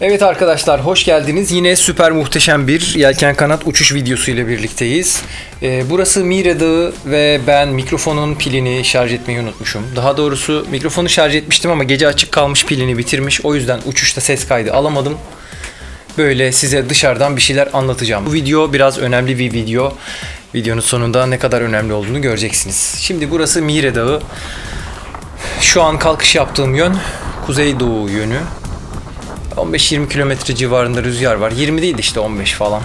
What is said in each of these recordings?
Evet arkadaşlar, hoş geldiniz. Yine süper muhteşem bir yelken kanat uçuş videosu ile birlikteyiz. Burası Mire Dağı ve ben mikrofonun pilini şarj etmeyi unutmuşum. Daha doğrusu mikrofonu şarj etmiştim ama gece açık kalmış, pilini bitirmiş. O yüzden uçuşta ses kaydı alamadım. Böyle size dışarıdan bir şeyler anlatacağım. Bu video biraz önemli bir video. Videonun sonunda ne kadar önemli olduğunu göreceksiniz. Şimdi burası Mire Dağı. Şu an kalkış yaptığım yön kuzeydoğu yönü. 15-20 kilometre civarında rüzgar var. 20 değil de işte 15 falan.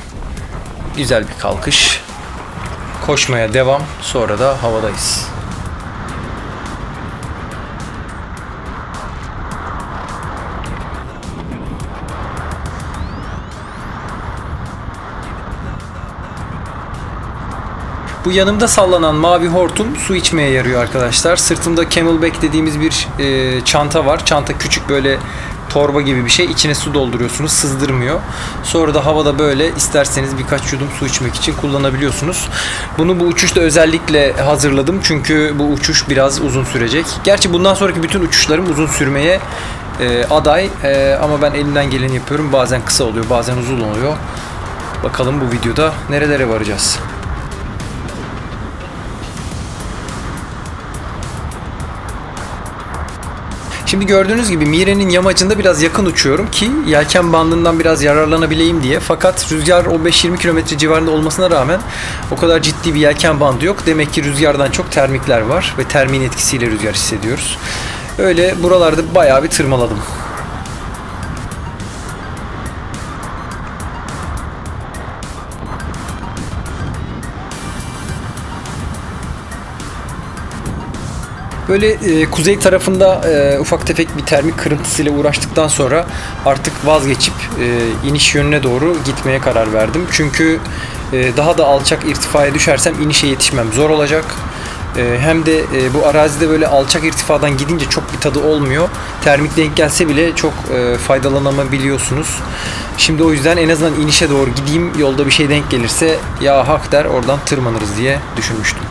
Güzel bir kalkış. Koşmaya devam. Sonra da havadayız. Bu yanımda sallanan mavi hortum su içmeye yarıyor arkadaşlar. Sırtımda Camelback dediğimiz bir çanta var. Çanta küçük, böyle torba gibi bir şey. İçine su dolduruyorsunuz. Sızdırmıyor. Sonra da havada böyle isterseniz birkaç yudum su içmek için kullanabiliyorsunuz. Bunu bu uçuşta özellikle hazırladım. Çünkü bu uçuş biraz uzun sürecek. Gerçi bundan sonraki bütün uçuşlarım uzun sürmeye aday. Ama ben elimden geleni yapıyorum. Bazen kısa oluyor, bazen uzun oluyor. Bakalım bu videoda nerelere varacağız. Şimdi gördüğünüz gibi Mire'nin yamacında biraz yakın uçuyorum ki yelken bandından biraz yararlanabileyim diye. Fakat rüzgar 15-20 kilometre civarında olmasına rağmen o kadar ciddi bir yelken bandı yok. Demek ki rüzgardan çok termikler var ve termin etkisiyle rüzgar hissediyoruz. Öyle buralarda bayağı bir tırmaladım. Böyle kuzey tarafında ufak tefek bir termik kırıntısıyla uğraştıktan sonra artık vazgeçip iniş yönüne doğru gitmeye karar verdim. Çünkü daha da alçak irtifaya düşersem inişe yetişmem zor olacak. Hem de bu arazide böyle alçak irtifadan gidince çok bir tadı olmuyor. Termik denk gelse bile çok faydalanamayabiliyorsunuz. Şimdi o yüzden en azından inişe doğru gideyim. Yolda bir şey denk gelirse ya hak der, oradan tırmanırız diye düşünmüştüm.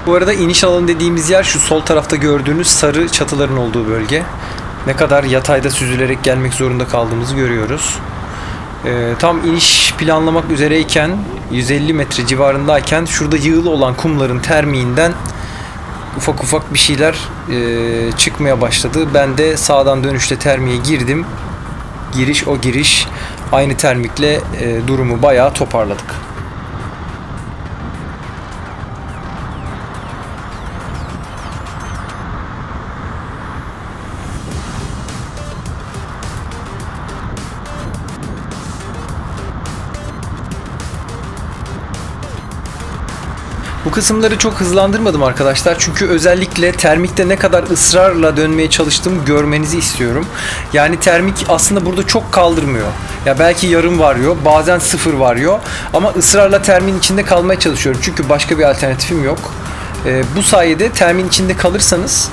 Bu arada iniş alanı dediğimiz yer şu sol tarafta gördüğünüz sarı çatıların olduğu bölge. Ne kadar yatayda süzülerek gelmek zorunda kaldığımızı görüyoruz. Tam iniş planlamak üzereyken 150 metre civarındayken şurada yığılı olan kumların termiğinden ufak ufak bir şeyler çıkmaya başladı. Ben de sağdan dönüşte termiğe girdim. Giriş o giriş. Aynı termikle durumu bayağı toparladık. Bu kısımları çok hızlandırmadım arkadaşlar. Çünkü özellikle termikte ne kadar ısrarla dönmeye çalıştığımı görmenizi istiyorum. Yani termik aslında burada çok kaldırmıyor. Ya belki yarım varıyor, bazen sıfır varıyor. Ama ısrarla termin içinde kalmaya çalışıyorum. Çünkü başka bir alternatifim yok. Bu sayede termin içinde kalırsanız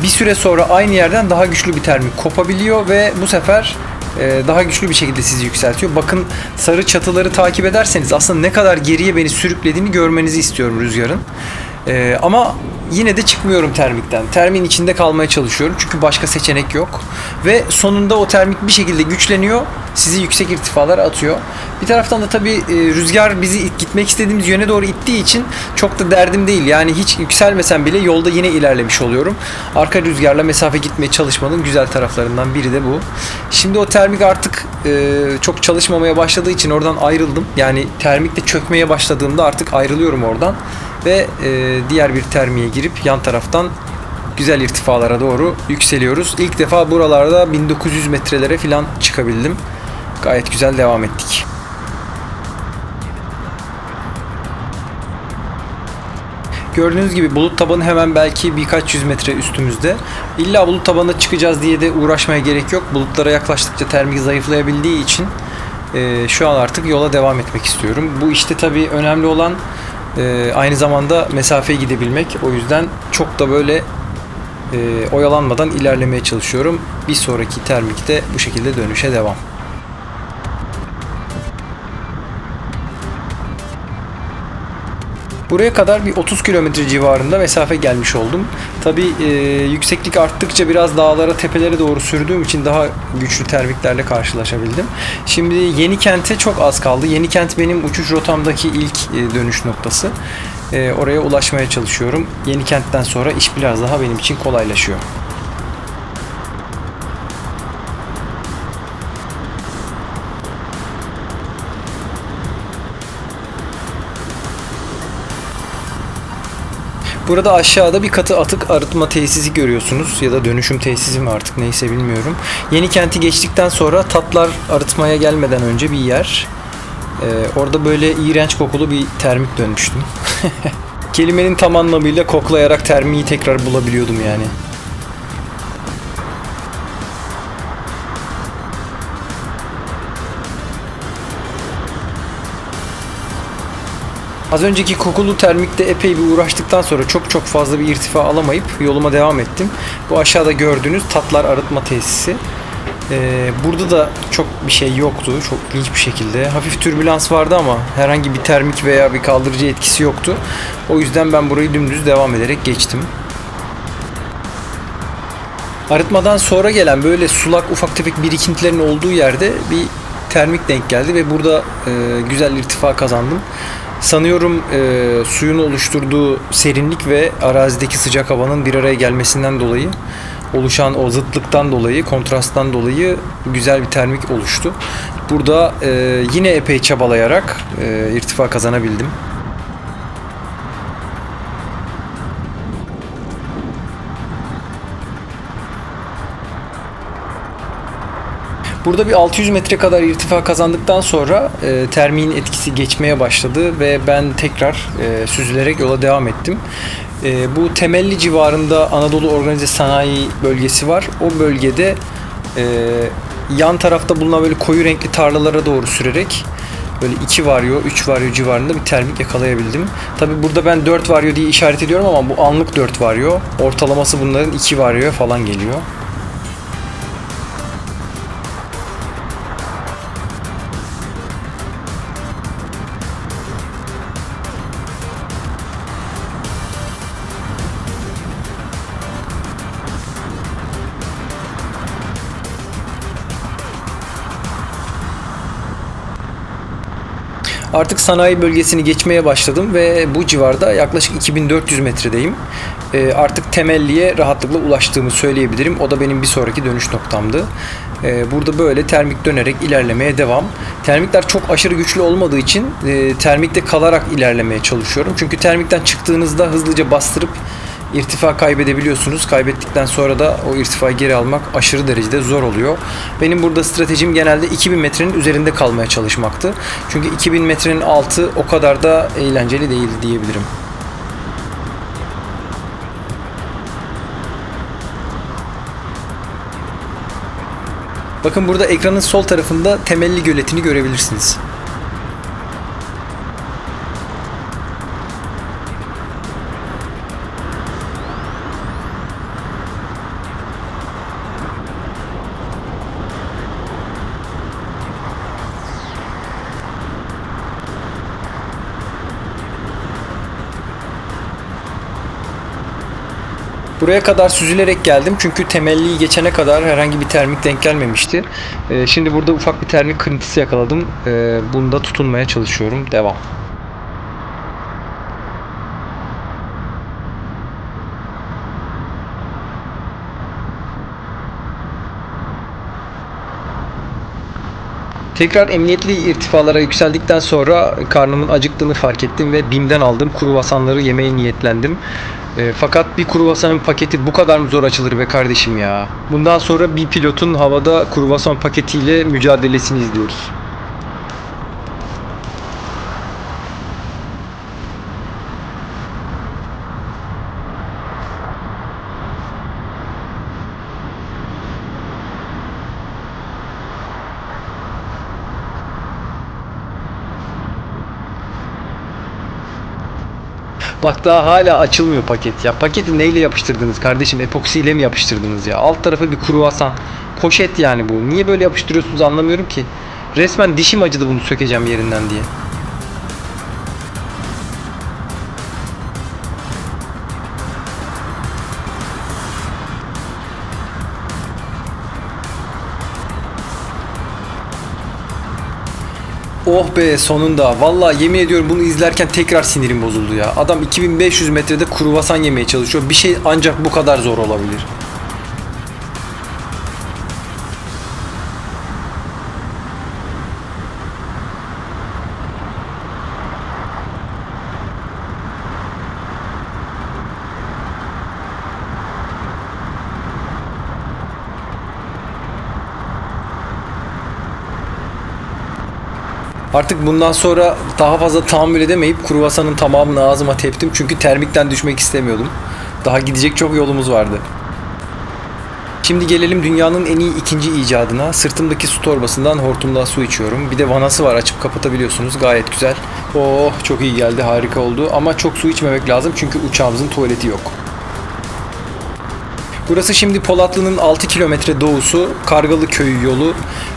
bir süre sonra aynı yerden daha güçlü bir termik kopabiliyor ve bu sefer daha güçlü bir şekilde sizi yükseltiyor. Bakın, sarı çatıları takip ederseniz aslında ne kadar geriye beni sürüklediğini görmenizi istiyorum rüzgarın. Ama yine de çıkmıyorum termikten. Termin içinde kalmaya çalışıyorum. Çünkü başka seçenek yok. Ve sonunda o termik bir şekilde güçleniyor. Sizi yüksek irtifalara atıyor. Bir taraftan da tabii rüzgar bizi gitmek istediğimiz yöne doğru ittiği için çok da derdim değil. Yani hiç yükselmesem bile yolda yine ilerlemiş oluyorum. Arka rüzgarla mesafe gitmeye çalışmanın güzel taraflarından biri de bu. Şimdi o termik artık çok çalışmamaya başladığı için oradan ayrıldım. Yani termik de çökmeye başladığında artık ayrılıyorum oradan. Ve diğer bir termiğe girip yan taraftan güzel irtifalara doğru yükseliyoruz. İlk defa buralarda 1900 metrelere falan çıkabildim. Gayet güzel devam ettik. Gördüğünüz gibi bulut tabanı hemen belki birkaç yüz metre üstümüzde. İlla bulut tabanına çıkacağız diye de uğraşmaya gerek yok. Bulutlara yaklaştıkça termik zayıflayabildiği için şu an artık yola devam etmek istiyorum. Bu işte tabii önemli olan aynı zamanda mesafeye gidebilmek. O yüzden çok da böyle Oyalanmadan ilerlemeye çalışıyorum. Bir sonraki termikte bu şekilde dönüşe devam. Buraya kadar bir 30 kilometre civarında mesafe gelmiş oldum. Tabi yükseklik arttıkça biraz dağlara, tepelere doğru sürdüğüm için daha güçlü termiklerle karşılaşabildim. Şimdi Yenikent'e çok az kaldı. Yenikent benim uçuş rotamdaki ilk dönüş noktası. Oraya ulaşmaya çalışıyorum. Yenikent'ten sonra iş biraz daha benim için kolaylaşıyor. Burada aşağıda bir katı atık arıtma tesisi görüyorsunuz ya da dönüşüm tesisi mi artık neyse bilmiyorum. Yenikent'i geçtikten sonra Tatlar arıtmaya gelmeden önce bir yer. Orada böyle iğrenç kokulu bir termik dönmüştüm. Kelimenin tam anlamıyla koklayarak termiği tekrar bulabiliyordum yani. Az önceki kokulu termikte epey bir uğraştıktan sonra çok fazla bir irtifa alamayıp yoluma devam ettim. Bu aşağıda gördüğünüz Tatlar arıtma tesisi. Burada da çok bir şey yoktu. Çok ilginç bir şekilde. Hafif türbülans vardı ama herhangi bir termik veya bir kaldırıcı etkisi yoktu. O yüzden ben burayı dümdüz devam ederek geçtim. Arıtmadan sonra gelen böyle sulak ufak tefek birikintilerin olduğu yerde bir termik denk geldi ve burada güzel irtifa kazandım. Sanıyorum suyun oluşturduğu serinlik ve arazideki sıcak havanın bir araya gelmesinden dolayı oluşan o zıtlıktan dolayı, kontrasttan dolayı güzel bir termik oluştu. Burada yine epey çabalayarak irtifa kazanabildim. Burada bir 600 metre kadar irtifa kazandıktan sonra termiğin etkisi geçmeye başladı ve ben tekrar süzülerek yola devam ettim. Bu Temelli civarında Anadolu Organize Sanayi bölgesi var. O bölgede yan tarafta bulunan böyle koyu renkli tarlalara doğru sürerek böyle 2 varyo, 3 varyo civarında bir termik yakalayabildim. Tabi burada ben 4 varyo diye işaret ediyorum ama bu anlık 4 varyo. Ortalaması bunların 2 varyoya falan geliyor. Artık sanayi bölgesini geçmeye başladım ve bu civarda yaklaşık 2400 metredeyim. Artık Temelli'ye rahatlıkla ulaştığımı söyleyebilirim. O da benim bir sonraki dönüş noktamdı. Burada böyle termik dönerek ilerlemeye devam. Termikler çok aşırı güçlü olmadığı için termikte kalarak ilerlemeye çalışıyorum. Çünkü termikten çıktığınızda hızlıca bastırıp irtifa kaybedebiliyorsunuz. Kaybettikten sonra da o irtifayı geri almak aşırı derecede zor oluyor. Benim burada stratejim genelde 2000 metrenin üzerinde kalmaya çalışmaktı. Çünkü 2000 metrenin altı o kadar da eğlenceli değil diyebilirim. Bakın burada ekranın sol tarafında Temelli Göleti'ni görebilirsiniz. Buraya kadar süzülerek geldim çünkü Temelli'yi geçene kadar herhangi bir termik denk gelmemişti. Şimdi burada ufak bir termik kırıntısı yakaladım. Bunda tutunmaya çalışıyorum. Devam. Tekrar emniyetli irtifalara yükseldikten sonra karnımın acıktığını fark ettim ve BİM'den aldığım kruvasanları yemeye niyetlendim. Fakat bir kruvasanın paketi bu kadar mı zor açılır be kardeşim ya? Bundan sonra bir pilotun havada kruvasan paketiyle mücadelesini izliyoruz. Bak daha hala açılmıyor paket. Ya paketi neyle yapıştırdınız kardeşim? Epoksiyle mi yapıştırdınız ya? Alt tarafı bir kruvasan. Poşet yani bu. Niye böyle yapıştırıyorsunuz anlamıyorum ki. Resmen dişim acıdı bunu sökeceğim yerinden diye. Oh be sonunda. Vallahi yemin ediyorum bunu izlerken tekrar sinirim bozuldu ya. Adam 2500 metrede kruvasan yemeye çalışıyor. Bir şey ancak bu kadar zor olabilir. Artık bundan sonra daha fazla tahammül edemeyip kruvasanın tamamını ağzıma teptim. Çünkü termikten düşmek istemiyordum. Daha gidecek çok yolumuz vardı. Şimdi gelelim dünyanın en iyi ikinci icadına. Sırtımdaki su torbasından hortumla su içiyorum. Bir de vanası var, açıp kapatabiliyorsunuz. Gayet güzel. Oh çok iyi geldi, harika oldu. Ama çok su içmemek lazım çünkü uçağımızın tuvaleti yok. Burası şimdi Polatlı'nın 6 kilometre doğusu Kargalı Köyü yolu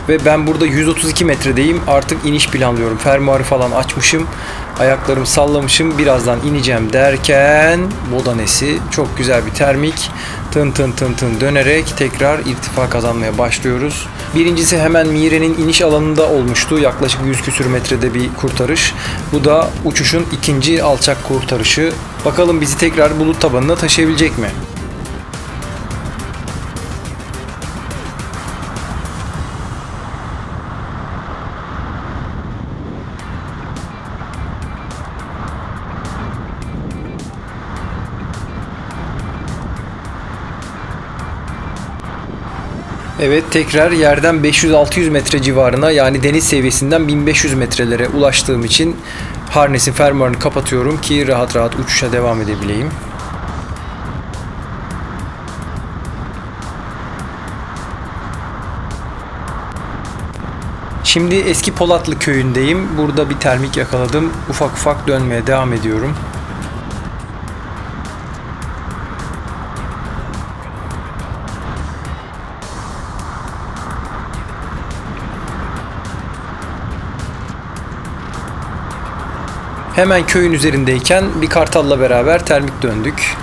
ve ben burada 132 metredeyim. Artık iniş planlıyorum. Fermuarı falan açmışım. Ayaklarımı sallamışım. Birazdan ineceğim derken Bodanesi çok güzel bir termik. Tın tın tın tın dönerek tekrar irtifa kazanmaya başlıyoruz. Birincisi hemen Mire'nin iniş alanında olmuştu. Yaklaşık 100 küsür metrede bir kurtarış. Bu da uçuşun ikinci alçak kurtarışı. Bakalım bizi tekrar bulut tabanına taşıyabilecek mi? Evet tekrar yerden 500-600 metre civarına yani deniz seviyesinden 1500 metrelere ulaştığım için harnesin fermuarını kapatıyorum ki rahat rahat uçuşa devam edebileyim. Şimdi Eski Polatlı köyündeyim. Burada bir termik yakaladım. Ufak ufak dönmeye devam ediyorum. Hemen köyün üzerindeyken bir kartalla beraber termik döndük.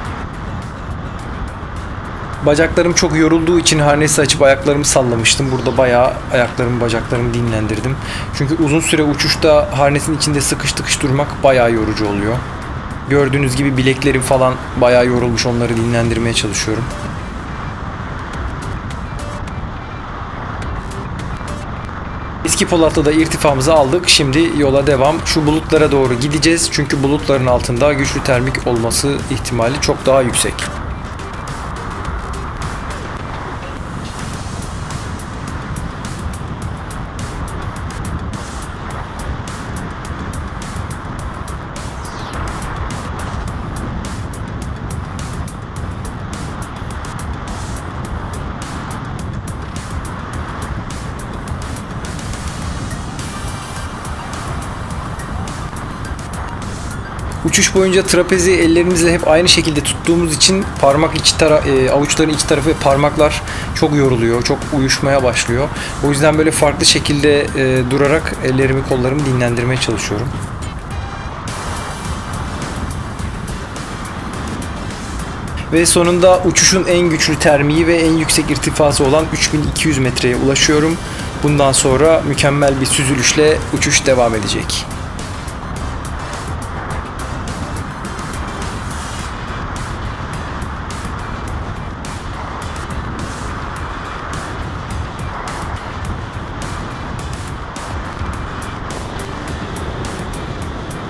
Bacaklarım çok yorulduğu için harnesi açıp ayaklarımı sallamıştım. Burada bayağı ayaklarımı, bacaklarımı dinlendirdim. Çünkü uzun süre uçuşta harnesin içinde sıkış tıkış durmak bayağı yorucu oluyor. Gördüğünüz gibi bileklerim falan bayağı yorulmuş. Onları dinlendirmeye çalışıyorum. Eski Polatlı'da irtifamızı aldık. Şimdi yola devam. Şu bulutlara doğru gideceğiz. Çünkü bulutların altında güçlü termik olması ihtimali çok daha yüksek. Uçuş boyunca trapezi ellerimizle hep aynı şekilde tuttuğumuz için avuçların iç tarafı ve parmaklar çok yoruluyor, çok uyuşmaya başlıyor. O yüzden böyle farklı şekilde durarak ellerimi, kollarımı dinlendirmeye çalışıyorum. Ve sonunda uçuşun en güçlü termiği ve en yüksek irtifası olan 3200 metreye ulaşıyorum. Bundan sonra mükemmel bir süzülüşle uçuş devam edecek.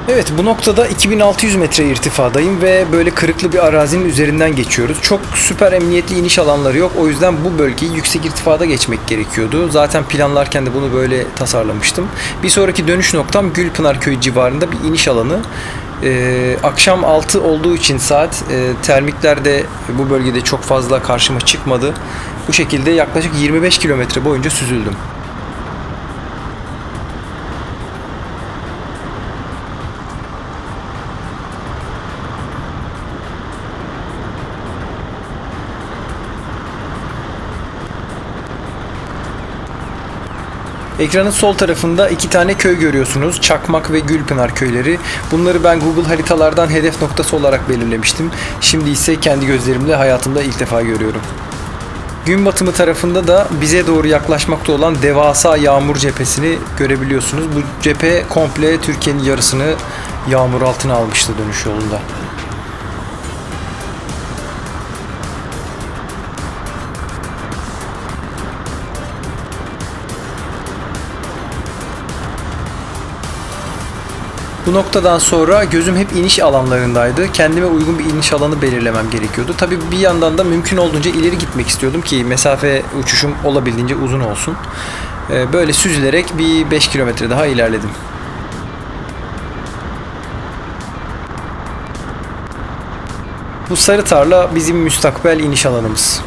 Evet bu noktada 2600 metre irtifadayım ve böyle kırıklı bir arazinin üzerinden geçiyoruz. Çok süper emniyetli iniş alanları yok. O yüzden bu bölgeyi yüksek irtifada geçmek gerekiyordu. Zaten planlarken de bunu böyle tasarlamıştım. Bir sonraki dönüş noktam Gülpınar Köyü civarında bir iniş alanı. Akşam 6 olduğu için saat termikler de bu bölgede çok fazla karşıma çıkmadı. Bu şekilde yaklaşık 25 kilometre boyunca süzüldüm. Ekranın sol tarafında iki tane köy görüyorsunuz. Çakmak ve Gülpınar köyleri. Bunları ben Google haritalardan hedef noktası olarak belirlemiştim. Şimdi ise kendi gözlerimle hayatımda ilk defa görüyorum. Gün batımı tarafında da bize doğru yaklaşmakta olan devasa yağmur cephesini görebiliyorsunuz. Bu cephe komple Türkiye'nin yarısını yağmur altına almıştı dönüş yolunda. Bu noktadan sonra gözüm hep iniş alanlarındaydı. Kendime uygun bir iniş alanı belirlemem gerekiyordu. Tabii bir yandan da mümkün olduğunca ileri gitmek istiyordum ki mesafe uçuşum olabildiğince uzun olsun. Böyle süzülerek bir 5 kilometre daha ilerledim. Bu sarı tarla bizim müstakbel iniş alanımız.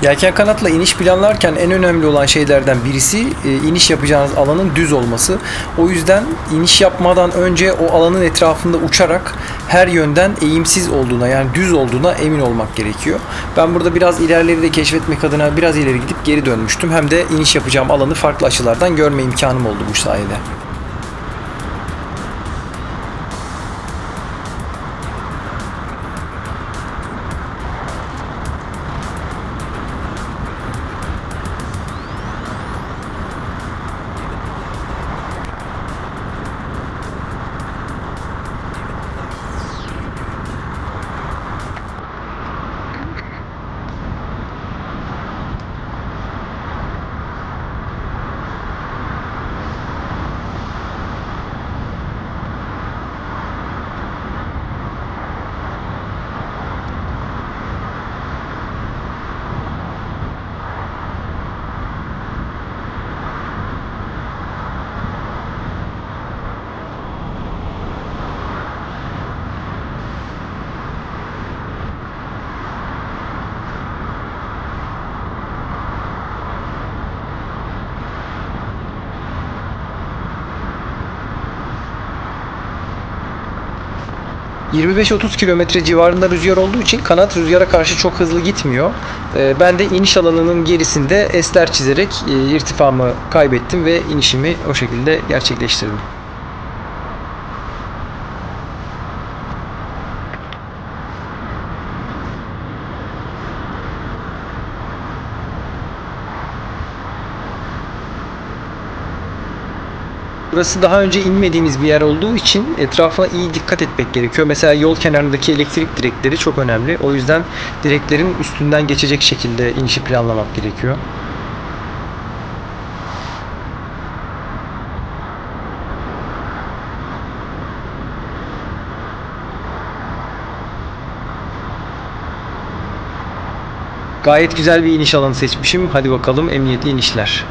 Yelken kanatla iniş planlarken en önemli olan şeylerden birisi iniş yapacağınız alanın düz olması. O yüzden iniş yapmadan önce o alanın etrafında uçarak her yönden eğimsiz olduğuna, yani düz olduğuna emin olmak gerekiyor. Ben burada biraz ilerleri de keşfetmek adına biraz ileri gidip geri dönmüştüm. Hem de iniş yapacağım alanı farklı açılardan görme imkanım oldu bu sayede. ...25-30 kilometre civarında rüzgar olduğu için kanat rüzgara karşı çok hızlı gitmiyor. Ben de iniş alanının gerisinde esler çizerek irtifamı kaybettim ve inişimi o şekilde gerçekleştirdim. Burası daha önce inmediğimiz bir yer olduğu için etrafına iyi dikkat etmek gerekiyor. Mesela yol kenarındaki elektrik direkleri çok önemli. O yüzden direklerin üstünden geçecek şekilde inişi planlamak gerekiyor. Gayet güzel bir iniş alanı seçmişim. Hadi bakalım, emniyetli inişler.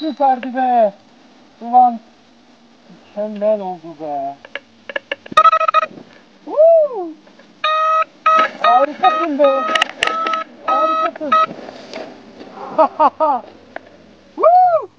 Süperdi be. Ulan mükemmel oldu be. Harikasın be. Harikasın. Woo!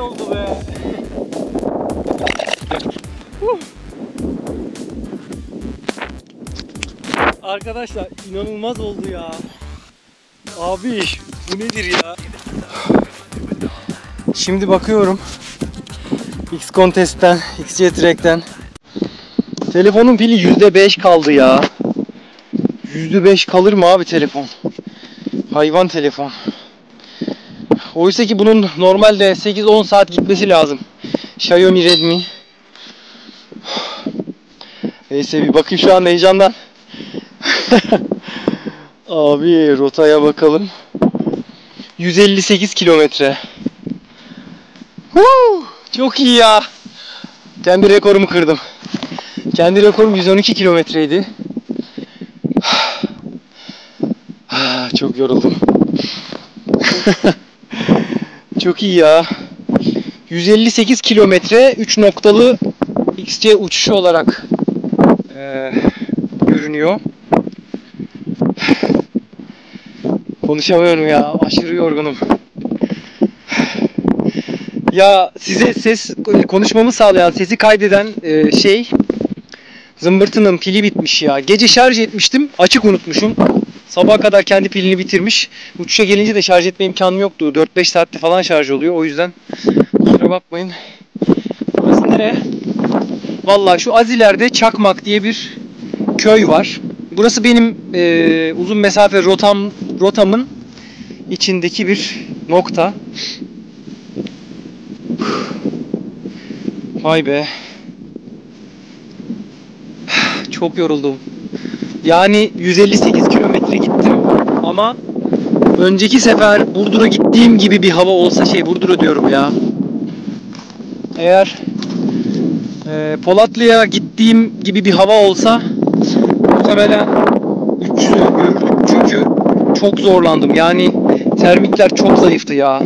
oldu be. Arkadaşlar inanılmaz oldu ya. Abi bu nedir ya? Şimdi bakıyorum. X-Contest'ten, XC-Track'ten. Telefonun pili %5 kaldı ya. %5 kalır mı abi telefon? Hayvan telefon. Oysa ki bunun normalde 8-10 saat gitmesi lazım. Xiaomi Redmi. Neyse bir bakayım şu an heyecandan. Abi rotaya bakalım. 158 kilometre. Çok iyi ya. Kendi rekorumu kırdım. Kendi rekorum 112 kilometreydi. Çok yoruldum. Çok iyi ya. 158 kilometre 3 noktalı XC uçuşu olarak görünüyor. Konuşamıyorum ya. Aşırı yorgunum. Ya size konuşmamı sağlayan, sesi kaydeden zımbırtının pili bitmiş ya. Gece şarj etmiştim, açık unutmuşum. Sabaha kadar kendi pilini bitirmiş. Uçuşa gelince de şarj etme imkanım yoktu. 4-5 saatte falan şarj oluyor. O yüzden kusura bakmayın. Burası nere? Vallahi şu az ileride Çakmak diye bir köy var. Burası benim uzun mesafe rotamın içindeki bir nokta. Vay be. Çok yoruldum. Yani 158 kilometre gittim ama önceki sefer Burdur'a gittiğim gibi bir hava olsa Burdur'a diyorum ya. Eğer Polatlı'ya gittiğim gibi bir hava olsa muhtemelen 300'ü görürdük. Çünkü çok zorlandım. Yani termikler çok zayıftı ya.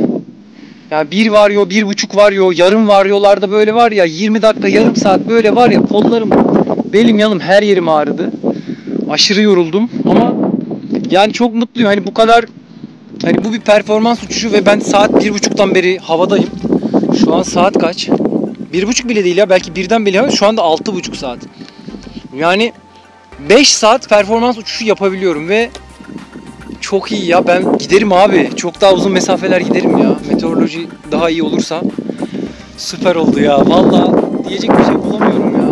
Yani 1 varyo, 1,5 varyo, yarım varyolarda böyle var ya 20 dakika, yarım saat böyle var ya kollarım, belim, yanım her yerim ağrıdı. Aşırı yoruldum ama yani çok mutluyum. Hani bu kadar, hani bu bir performans uçuşu ve ben saat 1,5'tan beri havadayım. Şu an saat kaç? 1,5 bile değil ya, belki 1'den bile, şu anda 6,5 saat. Yani 5 saat performans uçuşu yapabiliyorum ve çok iyi ya, ben giderim abi. Çok daha uzun mesafeler giderim ya. Meteoroloji daha iyi olursa. Süper oldu ya. Vallahi diyecek bir şey bulamıyorum ya.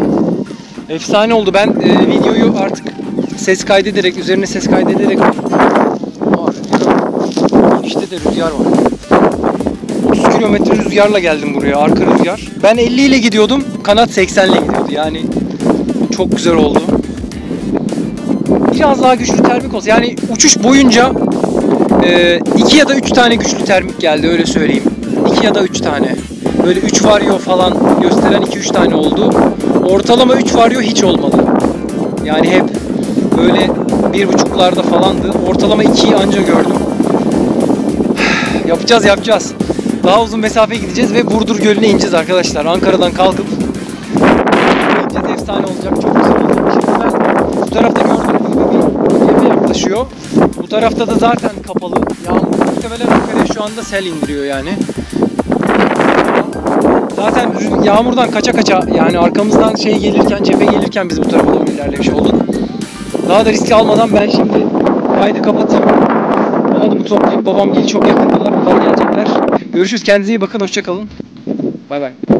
Efsane oldu. Ben videoyu artık ses kaydederek, üzerine ses kaydederek işte de rüzgar var. 30 kilometre rüzgarla geldim buraya. Arka rüzgar. Ben 50 ile gidiyordum. Kanat 80 ile gidiyordu. Yani çok güzel oldu. Biraz daha güçlü termik olsa. Yani uçuş boyunca 2 ya da 3 tane güçlü termik geldi, öyle söyleyeyim. 2 ya da 3 tane. Böyle 3 varyo falan gösteren 2-3 tane oldu. Ortalama 3 varyo hiç olmadı. Yani hep böyle 1,5'larda falandı. Ortalama 2'yi anca gördüm. Yapacağız. Daha uzun mesafe gideceğiz ve Burdur Gölü'ne ineceğiz arkadaşlar. Ankara'dan kalkıp ineceğiz. Efsane olacak. Çok güzel olacak. Şimdi ben bu tarafta gördüğünüz gibi bir gemi yaklaşıyor. Bu tarafta da zaten kapalı. Yağmur muhtemelen Ankara'ya şu anda sel indiriyor yani. Zaten yağmurdan kaça yani arkamızdan cephe gelirken biz bu tarafa doğru ilerlemiş olduk. Daha da risk almadan ben şimdi kaydı kapatayım. Adımı toplayıp babam çok yakındalar. Onlar gelecekler. Görüşürüz. Kendinize iyi bakın. Hoşça kalın. Bay bay.